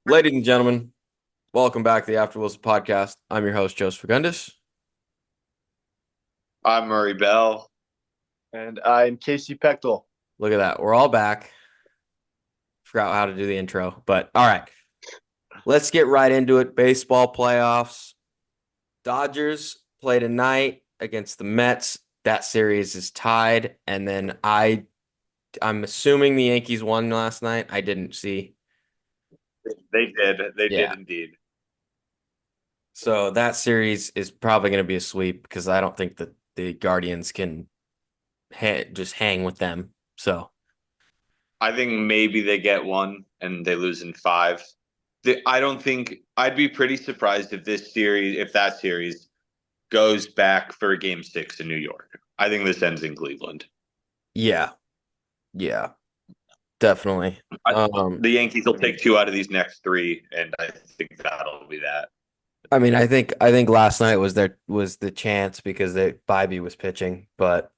Ladies and gentlemen, welcome back to the After Wilson podcast. I'm your host, Joseph Fagundes. I'm Murray Bell. And I'm Casey Pechtel. Look at that. We're all back. Forgot how to do the intro, but all right. Let's get right into it. Baseball playoffs. Dodgers play tonight against the Mets. That series is tied. And then I'm assuming the Yankees won last night. I didn't see. They did. They Yeah. did indeed. So that series is probably going to be a sweep because I don't think that the Guardians can just hang with them. So I think maybe they get one and they lose in five. I don't think I'd be pretty surprised if that series goes back for game six in New York. I think this ends in Cleveland. yeah, definitely. The Yankees will take two out of these next three, and I think that'll be that. I mean, I think last night was the chance because Bibee was pitching, but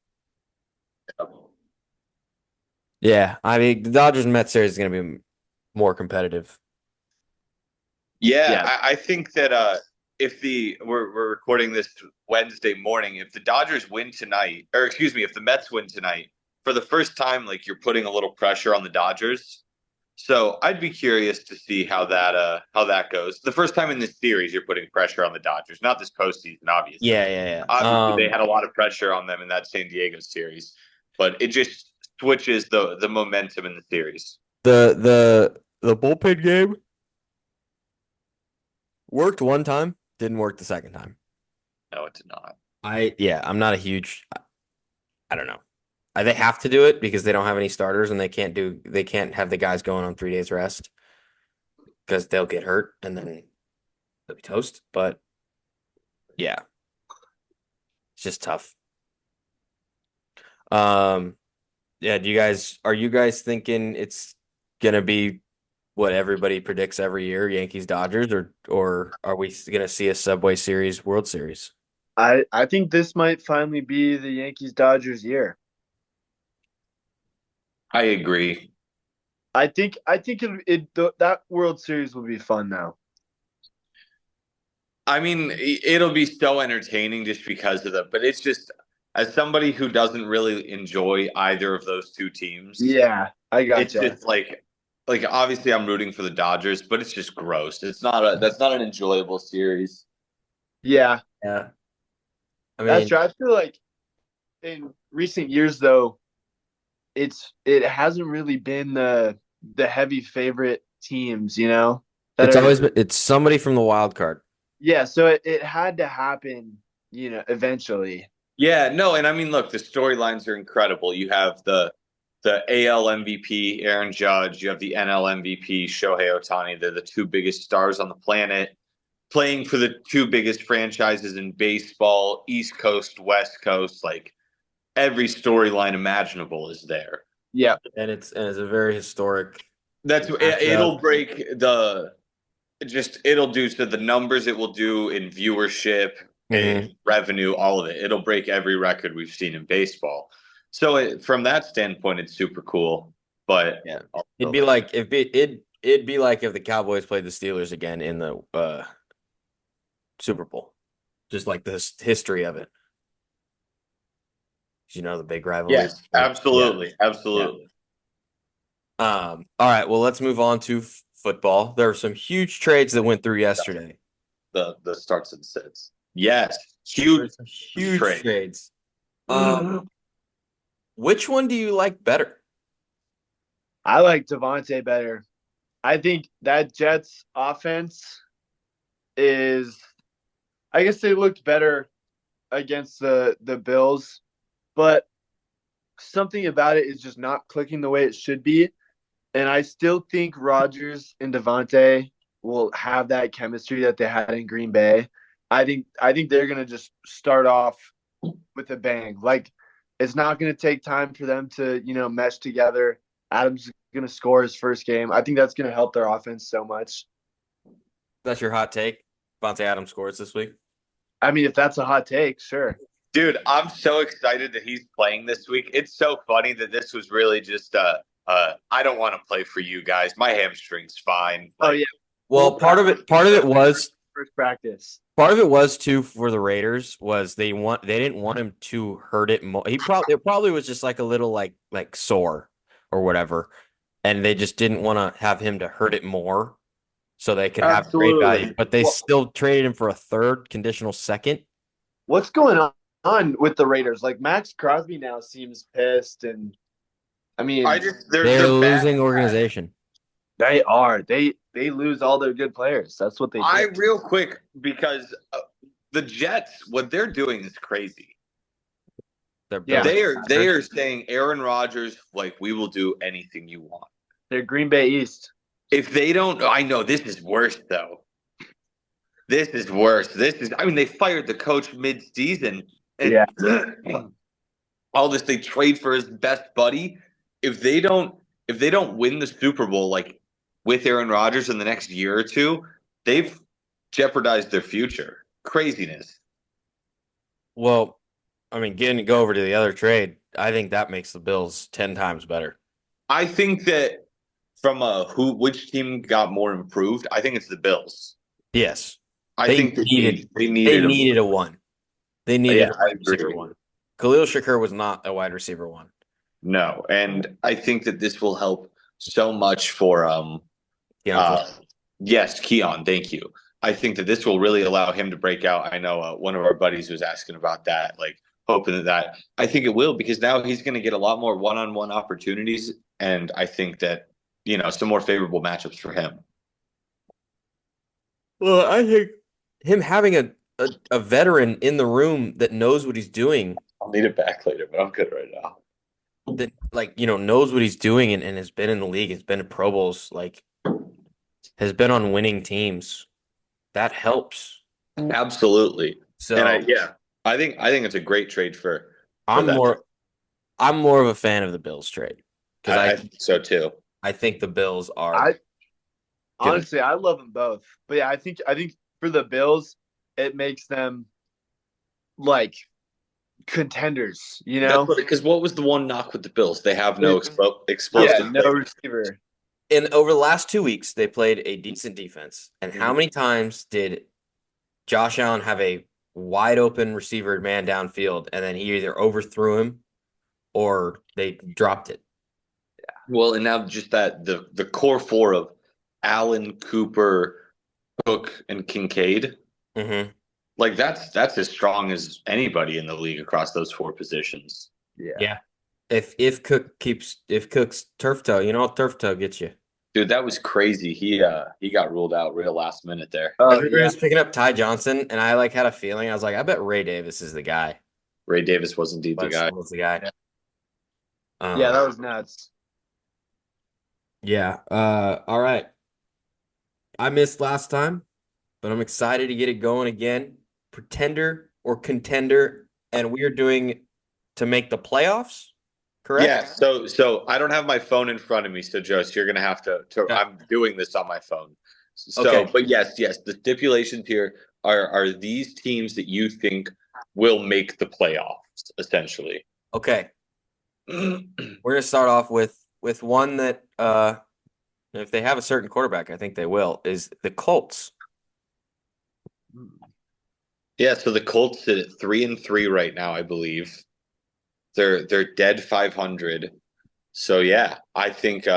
yeah, I mean the Dodgers and Mets series is going to be more competitive. Yeah, Yeah. I think that if we're recording this Wednesday morning, if the Dodgers win tonight, or excuse me, if the Mets win tonight, for the first time, like you're putting a little pressure on the Dodgers. So I'd be curious to see how that goes. The first time in this series, you're putting pressure on the Dodgers, not this postseason, obviously. Yeah. Obviously, they had a lot of pressure on them in that San Diego series, but it just switches the momentum in the series. The bullpen game worked one time, didn't work the second time. No, it did not. I'm not a huge. I don't know. They have to do it because they don't have any starters and they can't have the guys going on 3 days rest because they'll get hurt and then they'll be toast. But yeah, it's just tough. Yeah. Are you guys thinking it's gonna be what everybody predicts every year, Yankees Dodgers, or are we gonna see a Subway Series World Series? I think this might finally be the Yankees Dodgers year. I agree. That World Series will be fun now. I mean, it'll be so entertaining just because of but it's just as somebody who doesn't really enjoy either of those two teams, Yeah, I it's gotcha. just like obviously I'm rooting for the Dodgers, but it's just gross. That's not an enjoyable series. Yeah, Yeah. I that's mean, true. I feel like in recent years though, it hasn't really been the heavy favorite teams, that are it's somebody from the wild card. yeah, so it had to happen, eventually. Yeah, no, and I mean, look, the storylines are incredible. You have the AL MVP Aaron Judge, you have the NL MVP Shohei Ohtani. They're the two biggest stars on the planet, playing for the two biggest franchises in baseball, East Coast, West Coast. Like every storyline imaginable is there. Yeah. And it's a very historic It'll matchup. break it'll do so the numbers it will do in viewership Mhm. in revenue, all of it. It'll break every record we've seen in baseball. So from that standpoint, it's super cool. But Yeah. also, It'd be like if the Cowboys played the Steelers again in the Super Bowl. Just like the history of it. The big rivalry. yes, absolutely, absolutely. All right, well, let's move on to football. There were some huge trades that went through yesterday. The starts and sits. Yes, huge trade. Trades. Which one do you like better? I like Devontae better. I think that Jets offense is I guess they looked better against the Bills, but something about it is just not clicking the way it should be. And I still think Rodgers and Devontae will have that chemistry that they had in Green Bay. I think they're gonna just start off with a bang. Like it's not gonna take time for them to, mesh together. Adams gonna score his first game. I think that's gonna help their offense so much. That's your hot take? Vontae Adams scores this week. I mean, if that's a hot take, sure. Dude, I'm so excited that he's playing this week. It's so funny that this was really just I don't want to play for you guys. My hamstring's fine. Oh Like, yeah. Well, part of it was first practice. Part of it was too for the Raiders was they didn't want him to hurt it more. It probably was just like a little like sore or whatever, and they just didn't want to have him to hurt it more, so they could have trade value. Absolutely. But they Well, still traded him for a third conditional second. what's going on with the Raiders? Like Max Crosby now seems pissed, and I mean They're they're bad. losing organization. they are. They lose all their good players. That's what they do. Real quick because the Jets, what they're doing is crazy. They're Yeah. They are saying Aaron Rodgers, like, we will do anything you want. They're Green Bay East. If they don't, I know this is worse though. This is worse. I mean, they fired the coach mid-season. And Yeah. all this, they trade for his best buddy. If they don't win the Super Bowl, like with Aaron Rodgers in the next year or two, they've jeopardized their future. Craziness. Well, I mean, getting to go over to the other trade, I think that makes the Bills 10 times better. I think that from which team got more improved, I think it's the Bills. Yes, I They think needed- they they needed needed a one. They needed Yeah, a wide I agree. receiver one. Khalil Shakur was not a wide receiver one. No, and I think that this will help so much for yes, Keon, thank you. I think that this will really allow him to break out. I know one of our buddies was asking about that, like hoping that I think it will because now he's going to get a lot more one-on-one opportunities, and I think that some more favorable matchups for him. Well, I think him having a veteran in the room that knows what he's doing, I'll need it back later, but I'm good right now. that knows what he's doing and has been in the league, has been in Pro Bowls, like has been on winning teams. That helps. Absolutely. So And I think it's a great trade for I'm that. more of a fan of the Bills trade because I think so too. I think the Bills are Honestly, I love them both. But yeah, I think for the Bills, it makes them like contenders, Because what was the one knock with the Bills? They have no explosive. no receiver. And over the last 2 weeks, they played a decent defense. And how many times did Josh Allen have a wide open receiver man downfield, and then he either overthrew him or they dropped it? Well, and now just that the core four of Allen, Cooper, Cook, and Kincaid, Mm-hmm. like that's as strong as anybody in the league across those four positions. Yeah. If Cook's turf toe, turf toe gets you. Dude, that was crazy. He got ruled out real last minute there. Everybody was picking up Ty Johnson, and I had a feeling. I was like, I bet Ray Davis is the guy. Ray Davis was indeed the guy. Was the guy. Yeah, that was nuts. Yeah. All right. I missed last time, but I'm excited to get it going again. Pretender or contender, and we are doing to make the playoffs. Correct? Yeah. So I don't have my phone in front of me, so Jost, you're gonna have to. I'm doing this on my phone. So, Okay. But yes, the stipulations here are these teams that you think will make the playoffs, essentially. Okay. We're gonna start off with one that if they have a certain quarterback, I think they will, is the Colts. Yeah, so the Colts sit at 3-3 right now, I believe. They're dead 500. So yeah, I think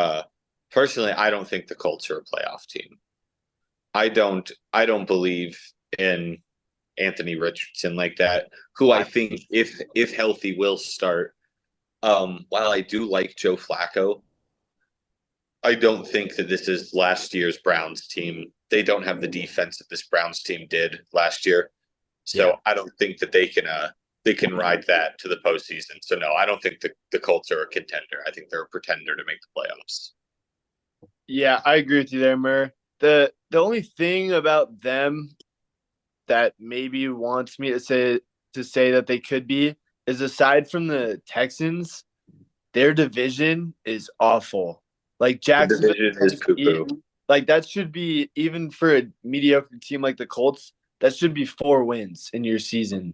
personally, I don't think the Colts are a playoff team. I don't believe in Anthony Richardson like that, who I think if healthy will start. While I do like Joe Flacco, I don't think that this is last year's Browns team. They don't have the defense that this Browns team did last year. So I don't think that they can ride that to the postseason. So no, I don't think the Colts are a contender. I think they're a pretender to make the playoffs. Yeah, I agree with you there, Murr. The only thing about them that maybe wants me to say that they could be is aside from the Texans, their division is awful. Like Jacksonville is poo-poo. Like that should be, even for a mediocre team like the Colts, that should be 4 wins in your season.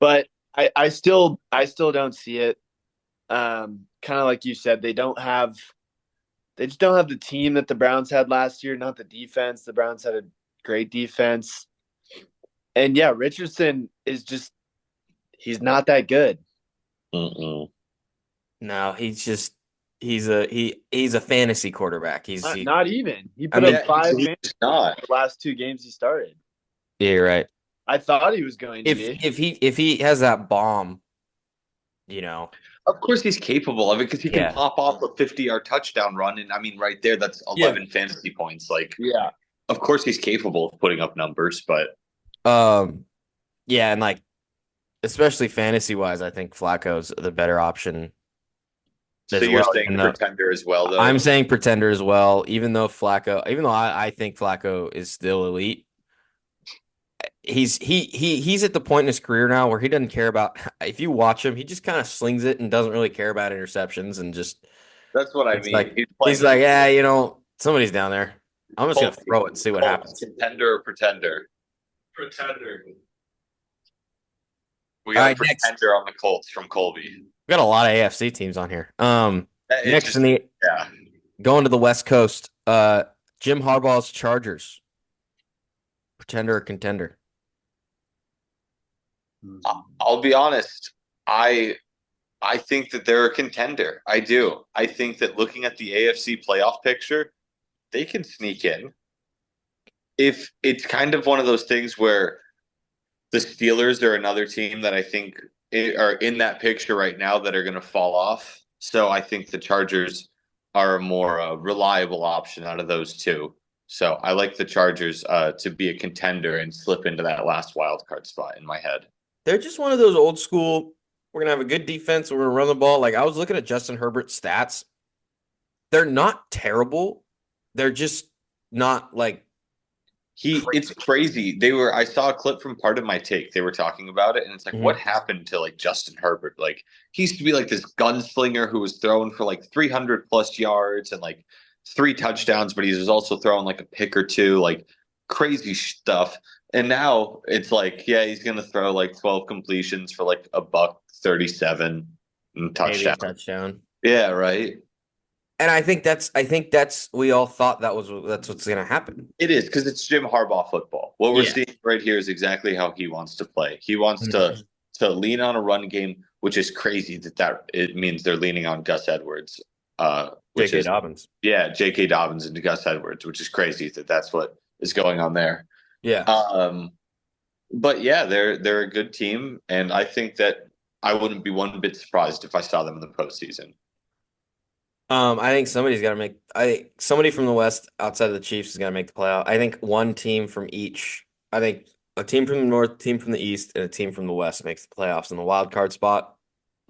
But I still don't see it. Kind of like you said, they don't have they just don't have the team that the Browns had last year, not the defense. The Browns had a great defense. And yeah, Richardson is just he's not that good. Mm-mm. No, he's a fantasy quarterback. Not even. He I put mean, up 5 he's fantasy not. the last 2 games he started. yeah, you're right. I thought he was going to If be. if he has that bomb, you know, Of course, he's capable of it because he can Yeah. pop off a 50-yard touchdown run, and I mean, right there, that's 11 fantasy points. Like, Yeah. of course, he's capable of putting up numbers, but yeah, and like especially fantasy wise, I think Flacco's the better option. so As you're well, saying even though- pretender as well, though. I'm saying pretender as well, even though I think Flacco is still elite. He's at the point in his career now where he doesn't care about if you watch him, he just kind of slings it and doesn't really care about interceptions and just That's what I it's mean. like playing he's like, yeah, somebody's down there. I'm just gonna throw it and see what happens. Contender or pretender? Pretender. We got All a right, next. pretender on the Colts from Colby. We got a lot of AFC teams on here. It's Next just- in the yeah. going to the West Coast, Jim Harbaugh's Chargers. Pretender or contender? I'll be honest. I think that they're a contender. I do. I think that looking at the AFC playoff picture, they can sneak in. If it's kind of one of those things where the Steelers are another team that I think are in that picture right now that are going to fall off. So I think the Chargers are a more reliable option out of those two. So I like the Chargers to be a contender and slip into that last wild card spot in my head. They're just one of those old school. We're gonna have a good defense. We're gonna run the ball. Like I was looking at Justin Herbert's stats. They're not terrible. They're just not like It's crazy. I saw a clip from Part of My Take. They were talking about it, and it's like, what happened to like Justin Herbert? Like he used to be like this gunslinger who was throwing for like 300 plus yards and like 3 touchdowns, but he was also throwing like a pick or two, like crazy stuff. And now it's like, yeah, he's gonna throw like 12 completions for like $137 and maybe touchdown. a touchdown. Yeah, right. And I think that's we all thought that's what's gonna happen. It is because it's Jim Harbaugh football. What we're Yeah. seeing right here is exactly how he wants to play. He wants to lean on a run game, which is crazy that it means they're leaning on Gus Edwards. J.K. Dobbins. Yeah, J.K. Dobbins and Gus Edwards, which is crazy that's what is going on there. Yeah. But yeah, they're a good team, and I think that I wouldn't be one bit surprised if I saw them in the postseason. I think I think somebody from the West outside of the Chiefs is gonna make the playoff. I think one team from each. I think a team from the North, team from the East, and a team from the West makes the playoffs in the wild card spot.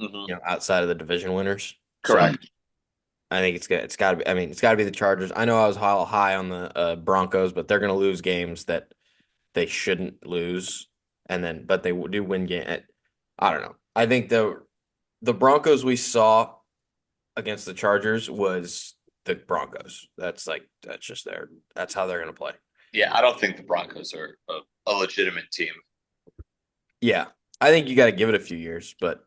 Mm-hmm. Outside of the division winners. Correct. So, I think it's good. It's got to be. I mean, it's got to be the Chargers. I know I was high on the Broncos, but they're going to lose games that they shouldn't lose, but they do win game. I don't know. I think the Broncos we saw against the Chargers was the Broncos. That's just that's how they're going to play. Yeah, I don't think the Broncos are a legitimate team. Yeah, I think you got to give it a few years, but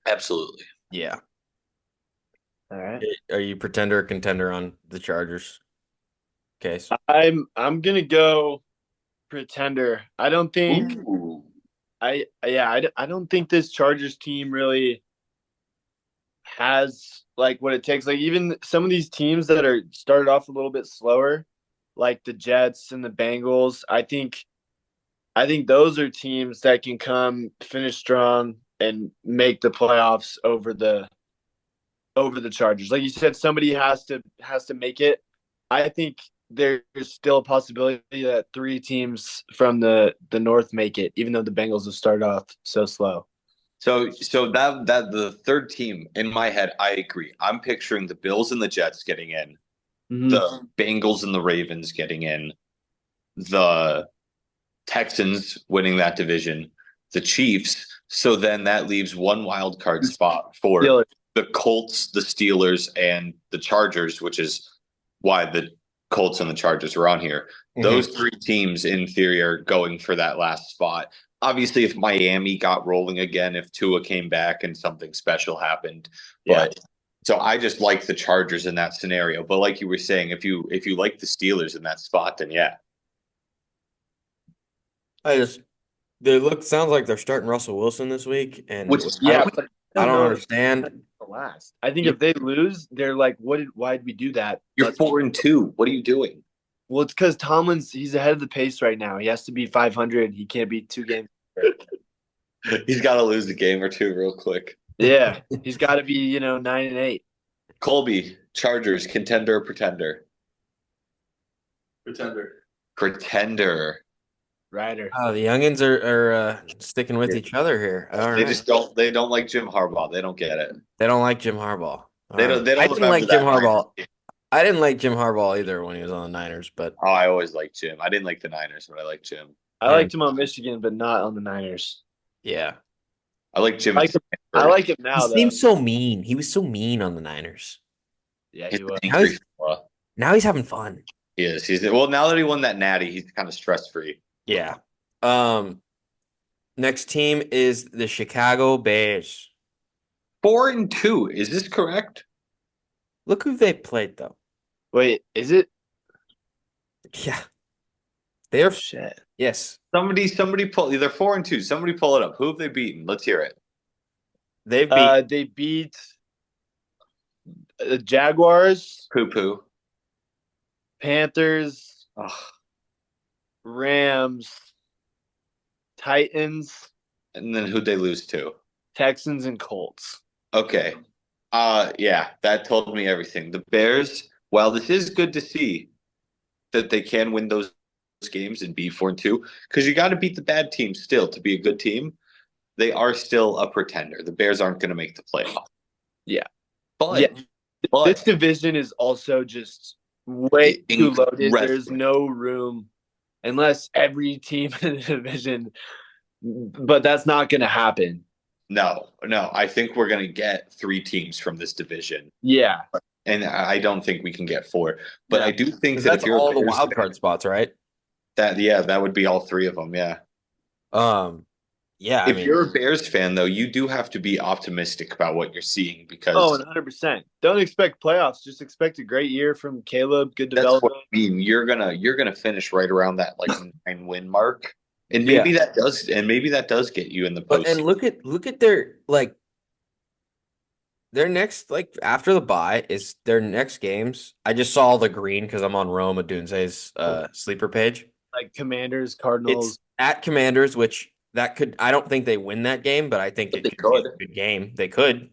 absolutely. Yeah. All right. Are you pretender or contender on the Chargers case? I'm gonna go pretender. I don't think Ooh. I don't think this Chargers team really has like what it takes. Like even some of these teams that are started off a little bit slower, like the Jets and the Bengals, I think those are teams that can come finish strong and make the playoffs over the Chargers. Like you said, somebody has to make it. I think there's still a possibility that 3 teams from the North make it, even though the Bengals have started off so slow. So that the third team in my head, I agree. I'm picturing the Bills and the Jets getting in, the Bengals and the Ravens getting in, the Texans winning that division, the Chiefs. So then that leaves one wild card spot for Steelers. the Colts, the Steelers, and the Chargers, which is why the Colts and the Chargers are on here. Those 3 teams, in theory, are going for that last spot. Obviously, if Miami got rolling again, if Tua came back and something special happened, but So I just like the Chargers in that scenario. But like you were saying, if you like the Steelers in that spot, then yeah. Sounds like they're starting Russell Wilson this week, and Which Yeah, but I don't know understand. the last. I think if they lose, they're like, why did we do that? you're 4-2. What are you doing? Well, it's because Tomlin's he's ahead of the pace right now. He has to be 500. He can't be 2 games. He's got to lose a game or two real quick. Yeah, he's got to be 9-8. Colby, Chargers, contender or pretender? Pretender. Pretender. Ryder. Oh, the youngins are sticking with each other here. All They right. just don't. They don't like Jim Harbaugh. They don't get it. They don't like Jim Harbaugh. They don't. They don't. I didn't remember like Jim that Harbaugh. Niners. I didn't like Jim Harbaugh either when he was on the Niners, but Oh, I always liked Jim. I didn't like the Niners, but I liked Jim. I liked him on Michigan, but not on the Niners. yeah. I like Jim. I like him now, He though. seems so mean. He was so mean on the Niners. Yeah, He's he was. an angry fella. Now he's having fun. He is. He's well. Now that he won that natty, he's kind of stress free. Yeah. Next team is the Chicago Bears. 4-2. Is this correct? Look who they played though. Wait, is it? Yeah. They're Shit. yes. Somebody pull. They're 4-2. Somebody pull it up. Who have they beaten? Let's hear it. They've beat They beat the Jaguars, Poo poo. Panthers, Ugh. Rams, Titans, And then who'd they lose to? Texans, and Colts. Okay. Yeah, that told me everything. The Bears, while this is good to see that they can win those games and be 4-2, because you got to beat the bad teams still to be a good team. They are still a pretender. The Bears aren't going to make the playoff. Yeah. But, Yeah. but This division is also just way too loaded. Incredible. There's no room unless every team in the division, but that's not going to happen. no. I think we're going to get 3 teams from this division. Yeah. And I don't think we can get 4. But Yeah. I do think 'cause that that's if you're a all the Bears wild fan, card spots, right? that would be all 3 of them. Yeah. Yeah, If you're a Bears fan, though, you do have to be optimistic about what you're seeing because 100%. Don't expect playoffs. Just expect a great year from Caleb. Good that's development. what I mean. You're gonna finish right around that like 9-win mark, and maybe that does get you in the But post. and look at their next after the bye is their next games. I just saw the green because I'm on Rome Adunze's sleeper page. Like Commanders, Cardinals. It's at Commanders, which I don't think they win that game, but I think But it they could be could. a good game. They could.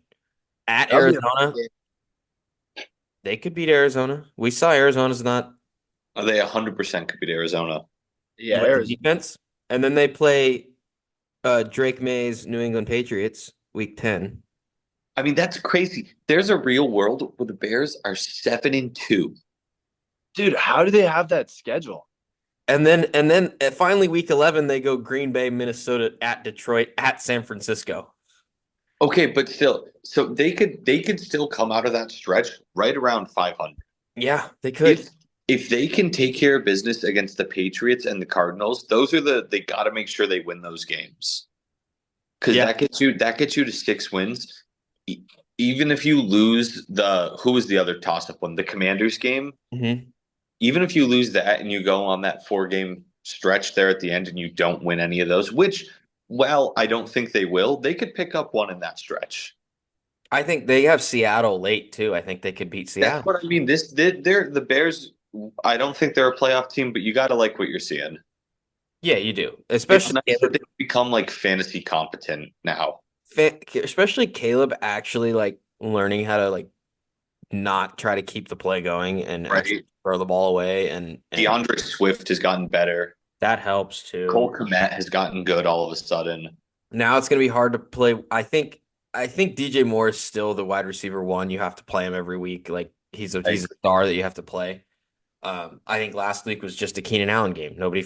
At That'll be a Arizona, fun game. they could beat Arizona. We saw Arizona's not They 100% could beat Arizona. Yeah, with the Arizona. defense. And then they play Drake May's New England Patriots week 10. I mean, that's crazy. There's a real world where the Bears are 7-2. Dude, how do they have that schedule? And then finally week 11 they go Green Bay, Minnesota, at Detroit, at San Francisco. Okay, but still, so they could still come out of that stretch right around 500. Yeah, they could. If they can take care of business against the Patriots and the Cardinals, those are they got to make sure they win those games. Because Yeah. that gets you to 6 wins. Even if you lose who was the other toss-up one? The Commanders game. Mhm. Even if you lose that and you go on that 4-game stretch there at the end and you don't win any of those, which, well, I don't think they will, they could pick up one in that stretch. I think they have Seattle late too. I think they could beat Seattle. That's what I mean. They're the Bears. I don't think they're a playoff team, but you got to like what you're seeing. Yeah, you do. It's Especially nice that they've become like fantasy competent now. especially Caleb actually learning how to not try to keep the play going and Right. actually throw the ball away and DeAndre Swift has gotten better. that helps too. Cole Kmet has gotten good all of a sudden. Now it's going to be hard to play. I think DJ Moore is still the wide receiver 1. You have to play him every week. He's a star that you have to play. I think last week was just a Keenan Allen game. Everybody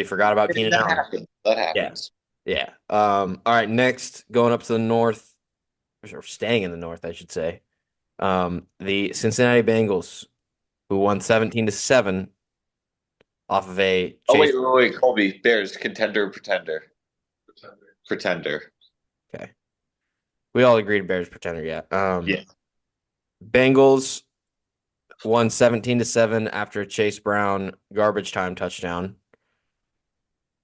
forgot about Keenan That Allen. happens. That happens. Yeah. All right. Next, going up to the north, or staying in the north, I should say. The Cincinnati Bengals, who won 17-7 off of a Oh chase. wait, Colby. Bears contender or pretender? Pretender. Okay. We all agreed Bears pretender, yeah. Yeah. Bengals won 17-7 after a Chase Brown garbage time touchdown,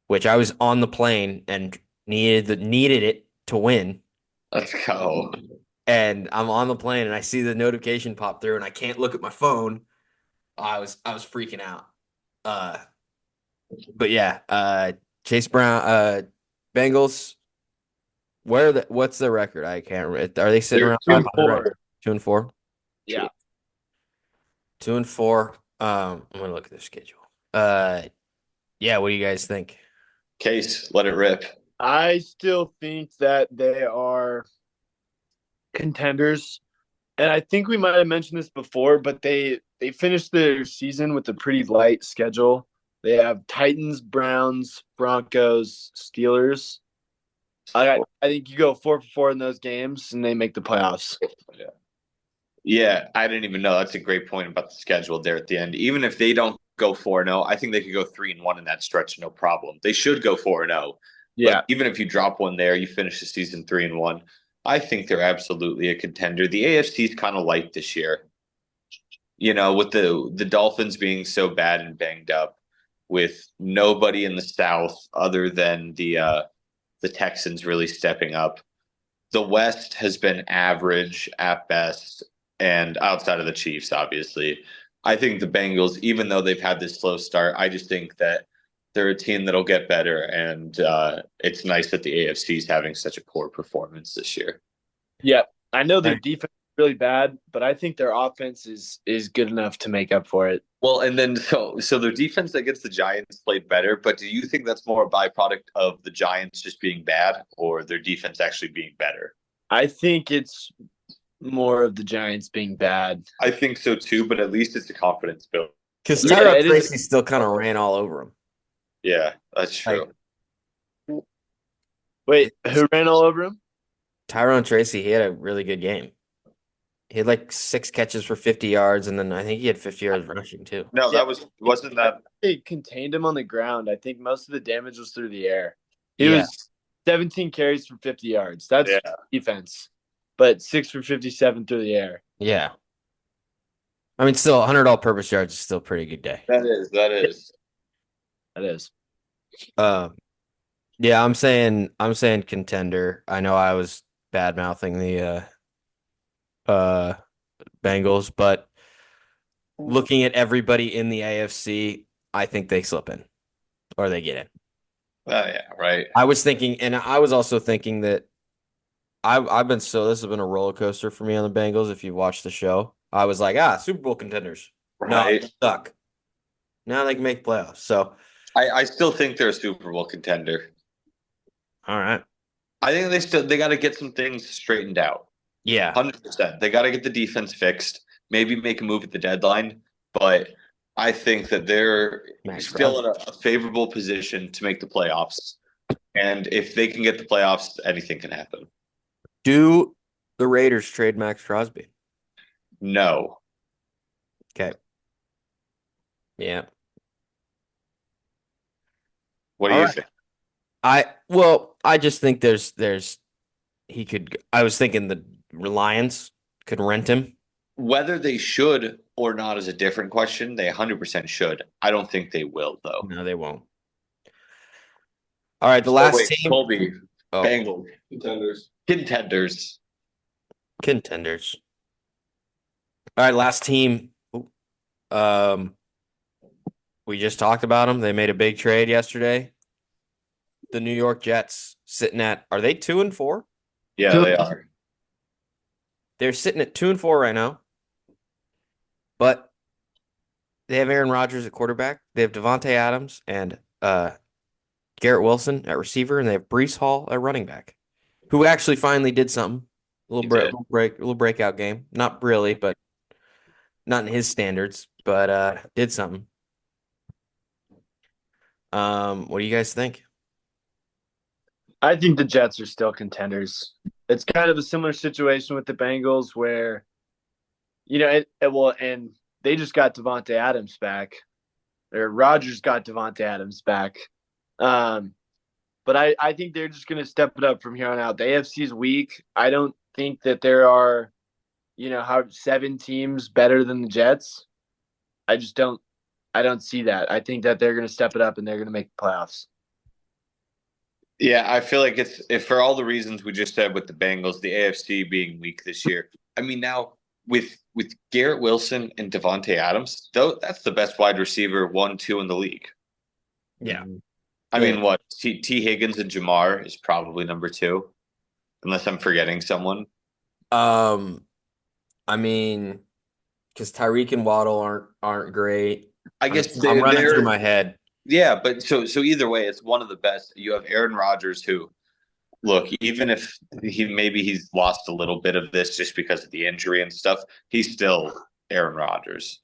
which I was on the plane and needed it to win. Let's go. And I'm on the plane and I see the notification pop through and I can't look at my phone. I was freaking out. Uh, but yeah, Chase Brown, Bengals. What's their record? I can't remember. Are they sitting They're around 500 right? 2-4. 2-4. Yeah. 2-4. I'm gonna look at their schedule. Yeah. What do you guys think? Case, let it rip. I still think that they are contenders. And I think we might have mentioned this before, but they finished their season with a pretty light schedule. They have Titans, Browns, Broncos, Steelers. I think you go 4 for 4 in those games, and they make the playoffs. Yeah, I didn't even know. That's a great point about the schedule there at the end. Even if they don't go 4-0, I think they could go 3-1 in that stretch, no problem. They should go 4-0. Yeah, But even if you drop one there, you finish the season 3-1. I think they're absolutely a contender. The AFC is kind of light this year. With the Dolphins being so bad and banged up, with nobody in the South other than the Texans really stepping up. The West has been average at best, and outside of the Chiefs, obviously. I think the Bengals, even though they've had this slow start, I just think that they're a team that'll get better, and it's nice that the AFC is having such a poor performance this year. yeah. I know their defense is really bad, but I think their offense is good enough to make up for it. Well, and then so their defense against the Giants played better, but do you think that's more a byproduct of the Giants just being bad or their defense actually being better? I think it's more of the Giants being bad. I think so too, but at least it's a confidence build. Because Yeah, Tyrod it is. Tracy still kind of ran all over him. Yeah, that's true. Wait, who ran all over him? Tyrone Tracy, he had a really good game. He had like 6 catches for 50 yards, and then I think he had 50 yards rushing too. No, Yeah. wasn't that. They contained him on the ground. I think most of the damage was through the air. He Yeah. was 17 carries for 50 yards. That's Yeah. defense. But 6 for 57 through the air. Yeah. I mean, still 100 all-purpose yards is still a pretty good day. That is. That is. Yeah, I'm saying contender. I know I was bad mouthing the Bengals, but looking at everybody in the AFC, I think they slip in or they get in. Yeah, right. I was thinking, and I was also thinking that this has been a roller coaster for me on the Bengals. If you watch the show, I was like, Super Bowl contenders. No, Right. they suck. Now they can make playoffs. So, I still think they're a Super Bowl contender. all right. I think they got to get some things straightened out. Yeah. 100%. They got to get the defense fixed. Maybe make a move at the deadline, but I think that they're still in a favorable position to make the playoffs. And if they can get the playoffs, anything can happen. Do the Raiders trade Max Crosby? No. Okay. Yeah. What do you think? I just think I was thinking the Lions could rent him. Whether they should or not is a different question. They 100% should. I don't think they will, though. No, they won't. All right, the last team. Colby. Oh. Bengals. Contenders. All right, last team. We just talked about them. They made a big trade yesterday. The New York Jets are they 2-4? Yeah, they are. They're sitting at 2-4 right now. But they have Aaron Rodgers at quarterback. They have Devontae Adams and Garrett Wilson at receiver, and they have Breece Hall at running back, who actually finally did something. A little breakout game. Not really, but not in his standards, but did something. What do you guys think? I think the Jets are still contenders. It's kind of a similar situation with the Bengals where, and they just got Devontae Adams back. Or Rodgers got Devontae Adams back. But I think they're just going to step it up from here on out. The AFC is weak. I don't think that there are how 7 teams better than the Jets. I just don't. I don't see that. I think that they're going to step it up and they're going to make the playoffs. Yeah, I feel like it's if for all the reasons we just said with the Bengals, the AFC being weak this year. I mean, now with Garrett Wilson and Devontae Adams, though, that's the best wide receiver 1-2 in the league. Yeah. I Yeah. mean, what T Higgins and Jamar is probably number 2, unless I'm forgetting someone. I mean, because Tyreek and Waddle aren't great. I guess I'm running through they're my head. yeah, but so either way, it's one of the best. You have Aaron Rodgers, who look, even if he's lost a little bit of this just because of the injury and stuff, he's still Aaron Rodgers.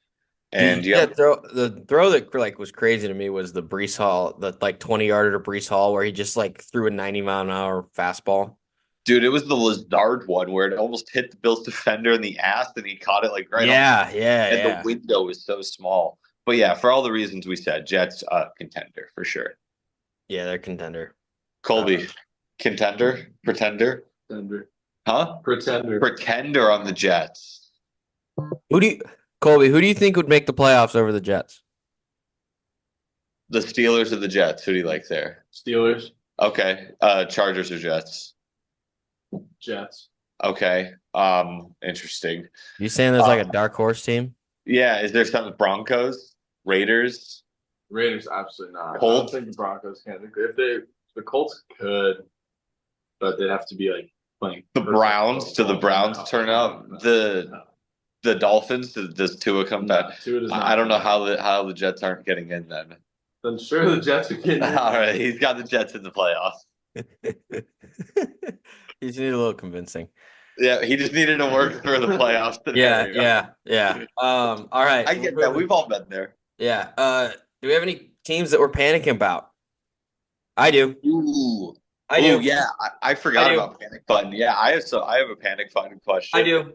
And you have The throw that like was crazy to me was the Brees Hall, the like 20-yarder to Brees Hall, where he just like threw a 90-mile-an-hour fastball. dude, it was the Lazard one where it almost hit the Bills defender in the ass, and he caught it like right on. And the window was so small. But yeah, for all the reasons we said, Jets contender for sure. Yeah, they're contender. Colby, contender, pretender, huh? Pretender on the Jets. Colby, who do you think would make the playoffs over the Jets? The Steelers or the Jets? Who do you like there? Steelers, Okay. Chargers or Jets? Jets. Okay. Interesting. You saying there's like a dark horse team? Yeah, is there some Broncos, Raiders? Raiders, absolutely not. Colts? I don't think the Broncos can. If the Colts could, but they'd have to be like playing The Browns? Do the Browns turn up? The Dolphins? Does Tua come back? I don't know how the Jets aren't getting in then. I'm sure the Jets are getting. All right, he's got the Jets in the playoffs. You just need a little convincing. Yeah, he just needed to work through the playoffs. Yeah. All right. I get that. We've all been there. Yeah. Do we have any teams that we're panicking about? I do. Ooh. I do. Ooh, yeah, I forgot about panic button. Yeah, I have a panic button question. I do.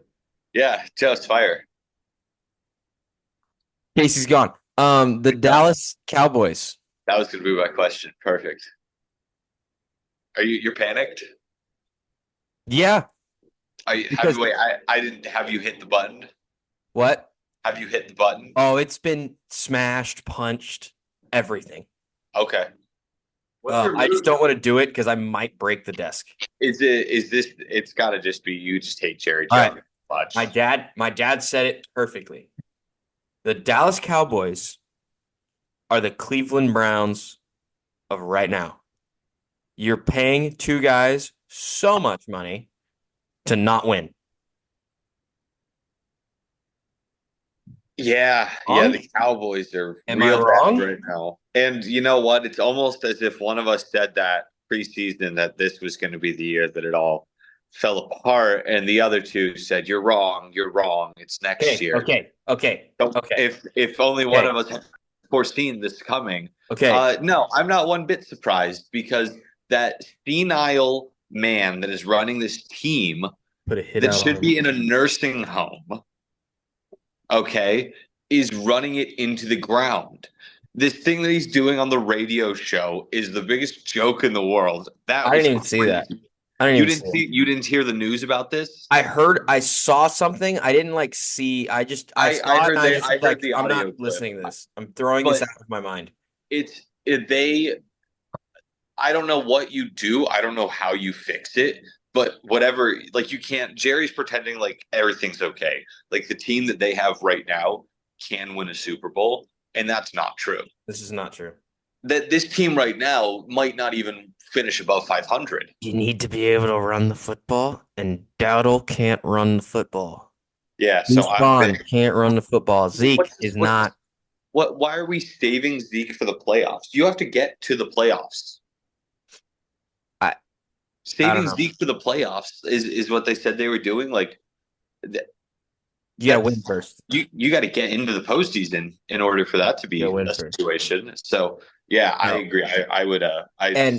Yeah, just fire. Casey's gone. The Dallas Cowboys. That was going to be my question. Perfect. You're panicked? Yeah. I didn't have you hit the button. What? Have you hit the button? Oh, it's been smashed, punched, everything. Okay. I just don't want to do it because I might break the desk. Is this? It's got to just be you. Just hate Jerry All Jones. right. My dad said it perfectly. The Dallas Cowboys are the Cleveland Browns of right now. You're paying 2 guys so much money to not win. Yeah, the Cowboys are real bad right now. And you know what? It's almost as if one of us said that preseason that this was going to be the year that it all fell apart, and the other two said, "You're wrong. You're wrong. It's next year." Okay. So if only one of us had foreseen this coming. Okay. No, I'm not one bit surprised because that senile man that is running this team Put a hit that out should on be him. in a nursing home, is running it into the ground. This thing that he's doing on the radio show is the biggest joke in the world. I didn't even see that. You didn't hear the news about this? I saw something. I didn't like see. I heard the I'm not clip. listening to this. I'm throwing this out of my mind. I don't know what you do. I don't know how you fix it. But whatever, like you can't. Jerry's pretending like everything's okay. Like the team that they have right now can win a Super Bowl, and that's not true. This is not true. That this team right now might not even finish above 500. You need to be able to run the football, and Dowdle can't run the football. Yeah, so Vaughn can't run the football. Zeke is not. Why are we saving Zeke for the playoffs? You have to get to the playoffs. Saving Zeke for the playoffs is what they said they were doing. Like, you gotta win first. You got to get into the postseason in order for that to be a situation. So yeah, I agree. I would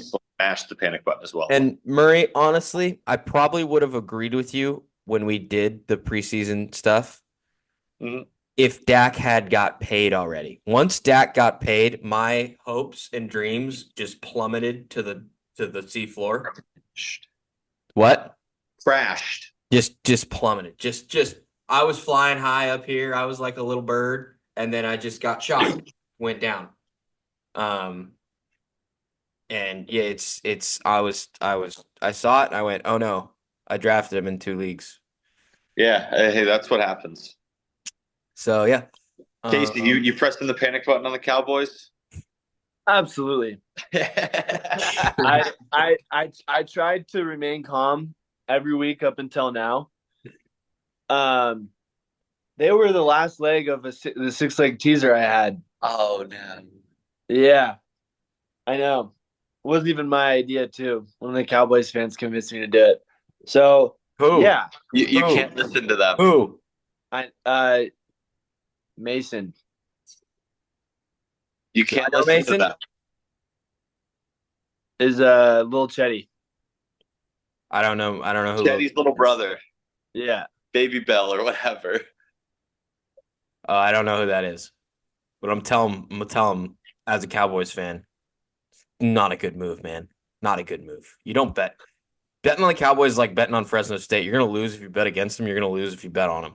smash the panic button as well. And Murray, honestly, I probably would have agreed with you when we did the preseason stuff. Mm-hmm. If Dak had got paid already. Once Dak got paid, my hopes and dreams just plummeted to the seafloor. What? Crashed. Just plummeted. Just I was flying high up here. I was like a little bird, and then I just got shot, went down. Um, and yeah, I saw it and I went, oh no, I drafted him in 2 leagues. Yeah, hey, that's what happens. So yeah. Casey, you pressing the panic button on the Cowboys? Absolutely. I tried to remain calm every week up until now. They were the last leg of the 6-leg teaser I had. Oh no. Yeah, I know. It wasn't even my idea too. One of the Cowboys fans convinced me to do it. So Who? yeah, You Who? can't listen to them. Who? Mason. You can't know listen Mason? to them. Is little Chetty. I don't know who. Teddy's little brother, Yeah. Baby Bell or whatever. I don't know who that is, but I'm gonna tell him as a Cowboys fan, not a good move, man. Not a good move. You don't bet. Betting on the Cowboys is like betting on Fresno State. You're gonna lose if you bet against them. You're gonna lose if you bet on them.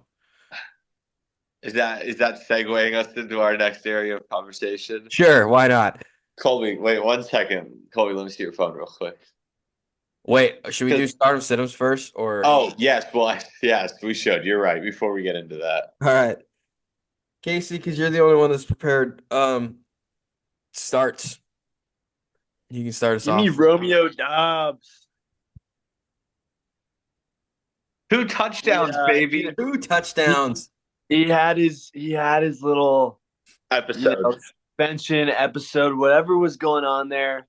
Is that segueing us into our next area of conversation? Sure, why not? Colby, wait 1 second. Colby, let me see your phone real quick. Wait, should we do start of sit-ups first, or? Oh yes, well yes, we should. You're right. Before we get into that, All right, Casey, because you're the only one that's prepared. Starts. You can start us Give off. me Romeo Dobbs. 2 touchdowns, baby. 2 touchdowns. He had his little Episode. suspension episode, whatever was going on there.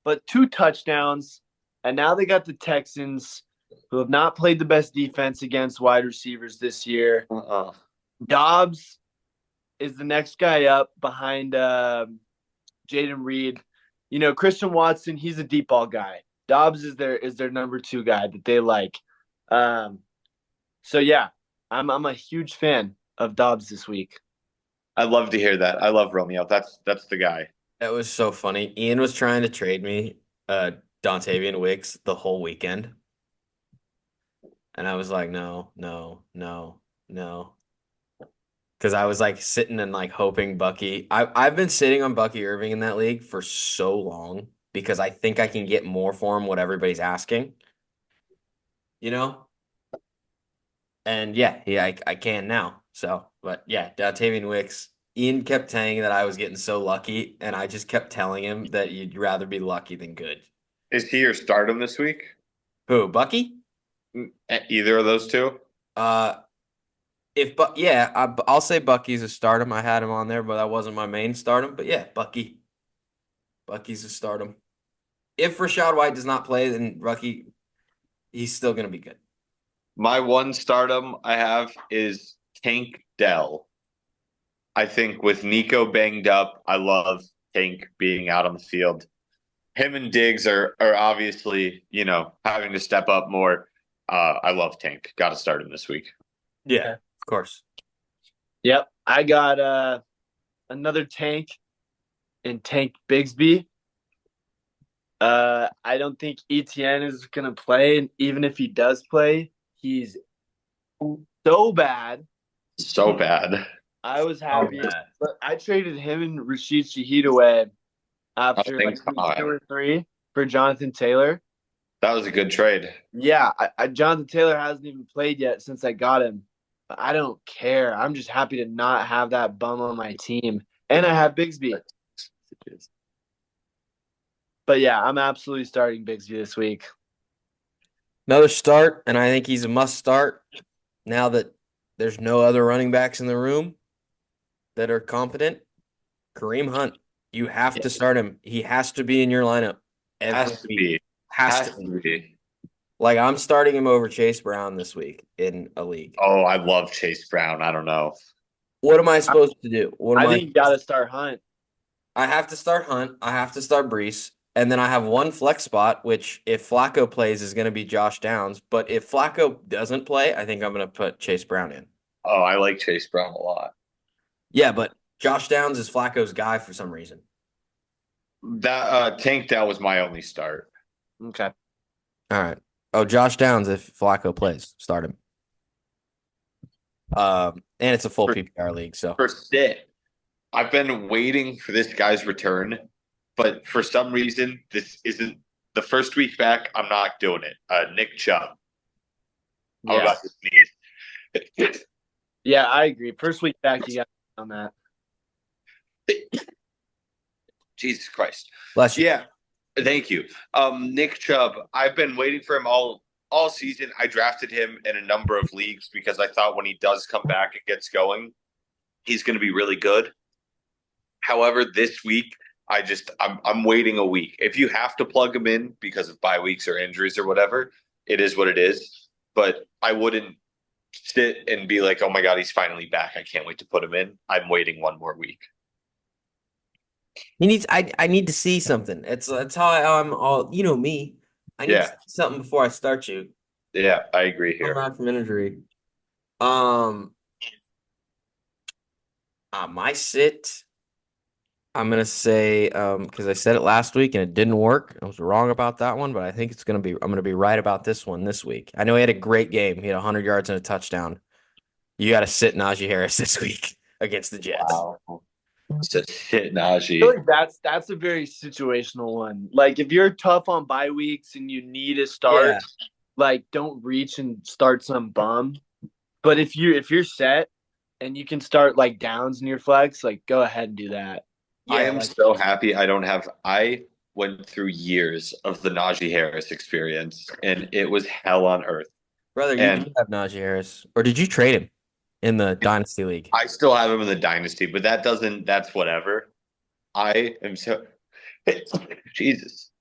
But 2 touchdowns, and now they got the Texans, who have not played the best defense against wide receivers this year. Dobbs is the next guy up behind Jaden Reed. You know, Christian Watson, he's a deep ball guy. Dobbs is their number 2 guy that they like. So yeah, I'm a huge fan of Dobbs this week. I love to hear that. I love Romeo. That's the guy. That was so funny. Ian was trying to trade me Dontavian Wicks the whole weekend. And I was like, no. Because I was like sitting and like hoping Bucky. I've been sitting on Bucky Irving in that league for so long because I think I can get more for him what everybody's asking. You know? And yeah, I can now. So, but yeah, Dontavian Wicks. Ian kept saying that I was getting so lucky, and I just kept telling him that you'd rather be lucky than good. Is he your stardom this week? Who, Bucky? Either of those two? I'll say Bucky's a stardom. I had him on there, but that wasn't my main stardom. But yeah, Bucky's a stardom. If Rachaad White does not play, then Bucky, he's still gonna be good. My one stardom I have is Tank Dell. I think with Nico banged up, I love Tank being out on the field. Him and Diggs are obviously, having to step up more. I love Tank. Got to start him this week. Yeah, of course. Yep. I got another Tank in Tank Bigsby. I don't think Etienne is going to play. And even if he does play, he's so bad. So bad. I was happy. But I traded him and Rashid Shaheed away after like 2 or 3 for Jonathan Taylor. That was a good trade. Yeah, Jonathan Taylor hasn't even played yet since I got him. But I don't care. I'm just happy to not have that bum on my team. And I have Bigsby. But yeah, I'm absolutely starting Bigsby this week. Another start, and I think he's a must start now that there's no other running backs in the room that are competent. Kareem Hunt, you have to start him. He has to be in your lineup. Has to be. Like, I'm starting him over Chase Brown this week in a league. Oh, I love Chase Brown. I don't know. What am I supposed to do? I think you got to start Hunt. I have to start Hunt. I have to start Brees. And then I have one flex spot, which if Flacco plays is going to be Josh Downs. But if Flacco doesn't play, I think I'm going to put Chase Brown in. Oh, I like Chase Brown a lot. Yeah, but Josh Downs is Flacco's guy for some reason. That Tank Dell was my only start. Okay. All right. Oh, Josh Downs, if Flacco plays, start him. And it's a full For- PPR league, so For sit, I've been waiting for this guy's return, but for some reason, this isn't the first week back. I'm not doing it. Nick Chubb. I'm Yeah. about to sneeze. Yeah, I agree. First week back, you got on that. Jesus Christ. bless you. Yeah. Thank you. Nick Chubb, I've been waiting for him all season. I drafted him in a number of leagues because I thought when he does come back and gets going, he's going to be really good. However, this week I'm waiting a week. If you have to plug him in because of bye weeks or injuries or whatever, it is what it is. But I wouldn't sit and be like, "Oh my God, he's finally back. I can't wait to put him in." I'm waiting one more week. He needs. I need to see something. That's how I'm all. You know me. I need to Yeah. see something before I start you. Yeah, I agree Come here. back from injury. Um, my sit. I'm gonna say because I said it last week and it didn't work. I was wrong about that one, but I think it's gonna be. I'm gonna be right about this one this week. I know he had a great game. He had 100 yards and a touchdown. You got to sit Najee Harris this week against the Jets. Wow. It's a sit, I Najee. feel like that's a very situational one. Like if you're tough on bye weeks and you need a start, Yeah. like don't reach and start some bum. But if you're set and you can start like downs in your flex, like go ahead and do that. I am so happy I went through years of the Najee Harris experience, and it was hell on earth. Brother, you And- do have Najee Harris, or did you trade him in the Dynasty League? I still have him in the dynasty, but that's whatever. I am so Jesus.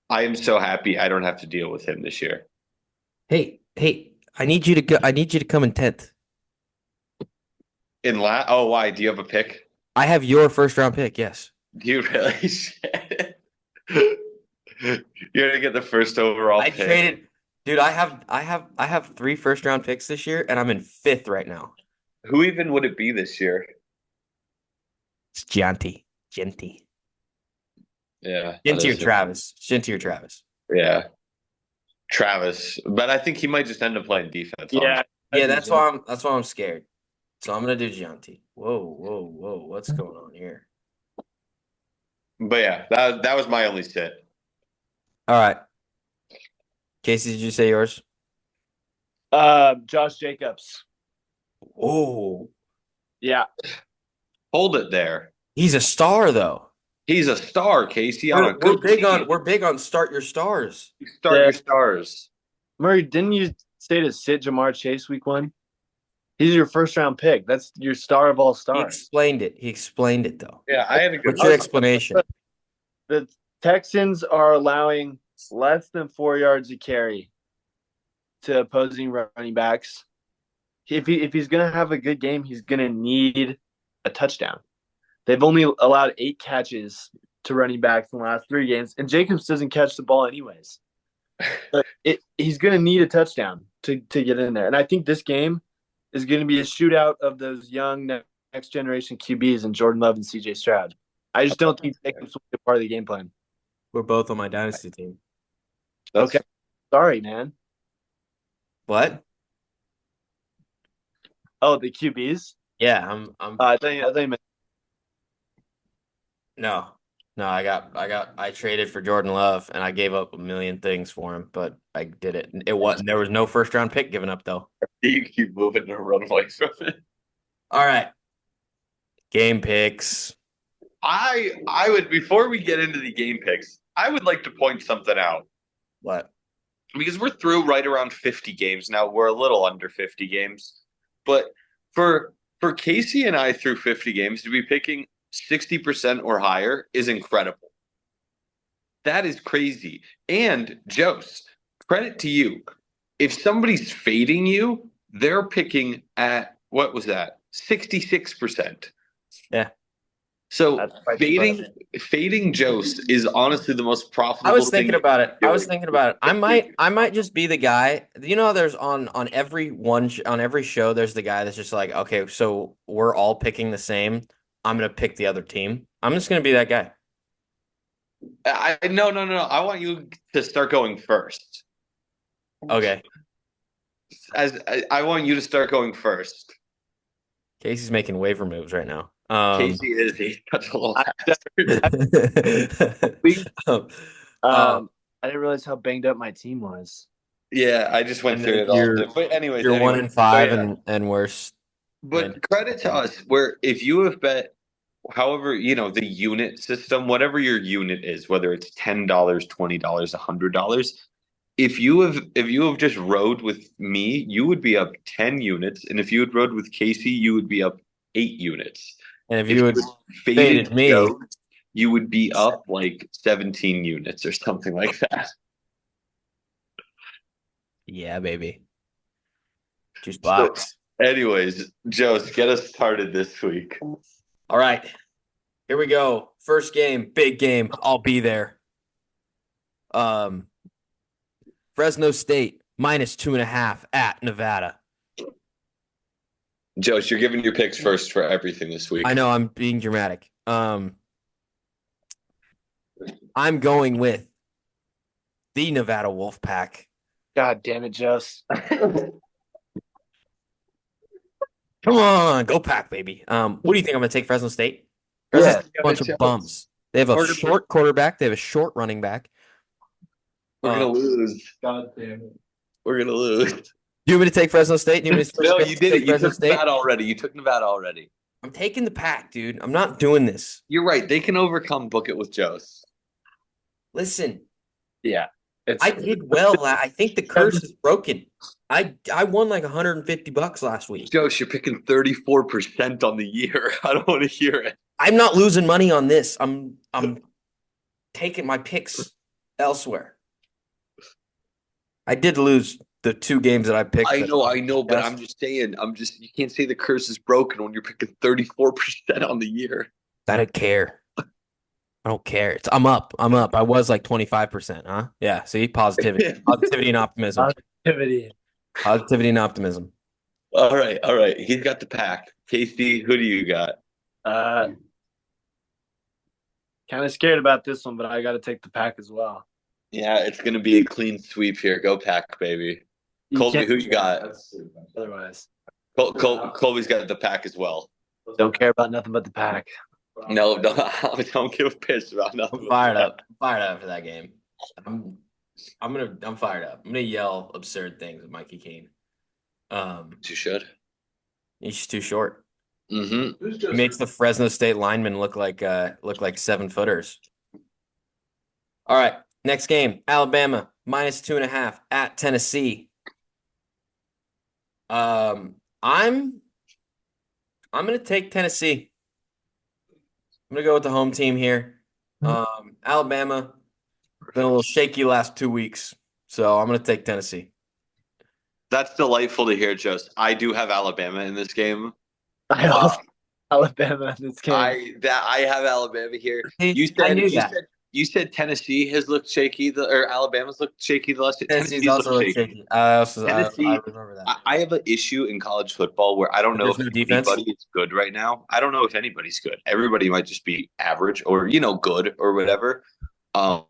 I am so happy I don't have to deal with him this year. Hey, I need you to go. I need you to come in 10th. Oh, why? Do you have a pick? I have your first round pick. Yes. Do you really? You're gonna get the first overall I pick. traded, dude. I have 3 first round picks this year, and I'm in 5th right now. Who even would it be this year? It's Genty. Yeah. Genty or Travis. Genty or Travis. Yeah. Travis. But I think he might just end up playing defense. Yeah. Yeah, that's why I'm scared. So I'm gonna do Gianti. Whoa. What's going on here? But yeah, that was my only sit. All right. Casey, did you say yours? Josh Jacobs. Oh, Yeah. Hold it there. he's a star though. He's a star, Casey. On a We're good big team. on start your stars. Start Yeah. your stars. Murray, didn't you say to sit Jamar Chase week 1? He's your first round pick. That's your star of all He stars. explained it though. Yeah, I had a good What's your explanation? The Texans are allowing less than 4 yards a carry to opposing running backs. If he's going to have a good game, he's going to need a touchdown. They've only allowed 8 catches to running backs in the last 3 games, and Jacobs doesn't catch the ball anyways. But he's going to need a touchdown to get in there. And I think this game is going to be a shootout of those young next generation QBs and Jordan Love and CJ Stroud. I just don't think Jacobs will be a part of the game plan. We're both on my dynasty team. Okay. Sorry, man. What? Oh, the QBs? Yeah, I'm I thought you meant no. I traded for Jordan Love and I gave up a million things for him, but I did it. There was no first round pick given up though. You keep moving to run away from it. All right. Game picks. I would, before we get into the game picks, I would like to point something out. What? Because we're through right around 50 games now. We're a little under 50 games. But for Casey and I through 50 games to be picking 60% or higher is incredible. That is crazy. And Jose, credit to you. If somebody's fading you, they're picking at, what was that? 66%. Yeah. So that's quite fading Jose is honestly the most profitable I was thinking thing. about it. I might just be the guy. You know, there's on every on every show, there's the guy that's just like, okay, so we're all picking the same. I'm gonna pick the other team. I'm just gonna be that guy. No. I want you to start going first. Okay. I want you to start going first. Casey's making waiver moves right now. Casey is he's such a little I- bastard. Um, I didn't realize how banged up my team was. Yeah, I just went And through then it all. you're- But anyways, you're 1-5 So, yeah. and worse. But credit to us, where if you have bet, however, the unit system, whatever your unit is, whether it's $10, $20, $100, if you have just rode with me, you would be up 10 units, and if you had rode with Casey, you would be up 8 units. And if If you had faded me, Joe, you would be up like 17 units or something like that. yeah, baby. Juice box. Anyways, Joe, get us started this week. All right. Here we go. First game, big game. I'll be there. Fresno State -2.5 at Nevada. Joe, you're giving your picks first for everything this week. I know I'm being dramatic. I'm going with the Nevada Wolfpack. God damn it, Jess. Come on, go Pack, baby. What do you think I'm going to take Fresno State? Yeah. Fresno State's a bunch of bums. They have a We're gonna- short quarterback. They have a short running back. We're gonna lose. God damn it. We're gonna lose. Do you want me to take Fresno State? Do you want me to No, take you did it. You Fresno took State? Nevada already. You took Nevada already. I'm taking the Pack, dude. I'm not doing this. You're right. They can overcome Book It with Joe's. Listen, Yeah. I did well. I think the curse is broken. I won like $150 last week. Joe, you're picking 34% on the year. I don't want to hear it. I'm not losing money on this. I'm taking my picks elsewhere. I did lose the 2 games that I picked. I know, but Yes. I'm just saying, you can't say the curse is broken when you're picking 34% on the year. I don't care. I don't care. I'm up. I was like 25%, huh? Yeah. See, positivity. Positivity and optimism. Activity. Positivity and optimism. All right. He's got the pack. Casey, who do you got? Kind of scared about this one, but I got to take the Pack as well. Yeah, it's gonna be a clean sweep here. Go Pack, baby. Colby, who you got? That's Otherwise, Colby's got the pack as well. don't care about nothing but the Pack. No, don't give a piss about nothing. I'm fired up. I'm fired up for that game. I'm fired up. I'm gonna yell absurd things at Mikey Keene. You should. He's just too short. Mm-hmm. Who's He just makes the Fresno State linemen look like 7-footers. All right, next game, Alabama -2.5 at Tennessee. I'm gonna take Tennessee. I'm gonna go with the home team here. Alabama been a little shaky last 2 weeks, so I'm gonna take Tennessee. That's delightful to hear, Joe. I do have Alabama in this game. I also Alabama in this game. I have Alabama here. See, You I said knew you that. said you said Tennessee has looked shaky, or Alabama's looked shaky the last. Tennessee's Tennessee's also looked look shaky. shaky. I Tennessee- remember that. I have an issue in college football where I don't know There's if no defense? anybody is good right now. I don't know if anybody's good. Everybody might just be average or good or whatever. But